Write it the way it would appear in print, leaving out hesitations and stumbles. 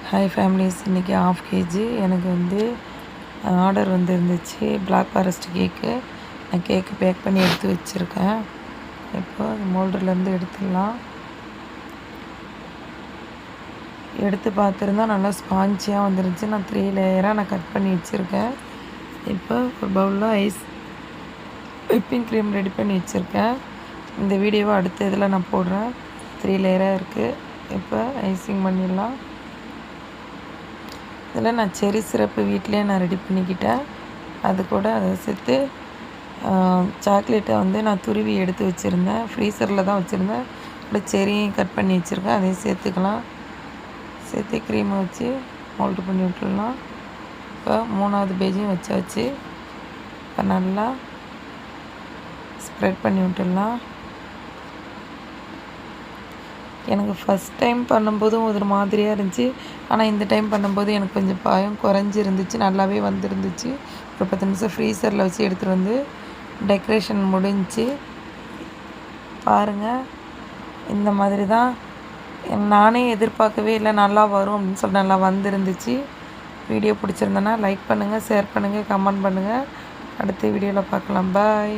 Hi families, இன்றைக்கி ½ kg எனக்கு order இருந்துச்சு. Black forest cake. நான் கேக்கு பேக் பண்ணி எடுத்து வச்சுருக்கேன். இப்போ மோல்டர்லேருந்து எடுத்துடலாம். எடுத்து பார்த்துருந்தா நல்லா ஸ்பாஞ்சியாக வந்துருந்துச்சு. நான் 3 லேயராக நான் கட் பண்ணி வச்சுருக்கேன். இப்போ ஒரு பவுலில் விப்பிங் க்ரீம் ரெடி பண்ணி வச்சுருக்கேன். இந்த வீடியோவை அடுத்த இதில் நான் போடுறேன். 3 லேயராக இருக்குது. இப்போ ஐசிங் பண்ணிடலாம். இதில் நான் செரி சிரப்பு வீட்டிலே நான் ரெடி பண்ணிக்கிட்டேன். அது கூட அதை சேர்த்து சாக்லேட்டை நான் துருவி எடுத்து வச்சுருந்தேன். ஃப்ரீசரில் தான் வச்சுருந்தேன். கூட செரியும் கட் பண்ணி வச்சுருக்கேன். அதையும் சேர்த்துக்கலாம். சேர்த்து க்ரீமை வச்சு மோல்டு பண்ணி விட்டுடலாம். இப்போ 3வது பேஜையும் வச்சாச்சு. இப்போ நல்லா ஸ்ப்ரெட் பண்ணி விட்டுடலாம். எனக்கு ஃபஸ்ட் டைம் பண்ணும்போதும் ஒரு மாதிரியாக இருந்துச்சு. ஆனால் இந்த டைம் பண்ணும்போது எனக்கு கொஞ்சம் பயம் குறைஞ்சி இருந்துச்சு. நல்லாவே வந்துருந்துச்சு. ஒரு 10 நிமிஷம் ஃப்ரீசரில் வச்சு எடுத்துகிட்டு டெக்கரேஷன் முடிஞ்சிச்சு. பாருங்கள், இந்த மாதிரி தான் நானே எதிர்பார்க்கவே இல்லை நல்லா வரும் அப்படின்னு சொல்லி நல்லா வந்துருந்துச்சு. வீடியோ பிடிச்சிருந்தேன்னா லைக் பண்ணுங்கள், ஷேர் பண்ணுங்கள், கமெண்ட் பண்ணுங்கள். அடுத்த வீடியோவில் பார்க்கலாம். பாய்.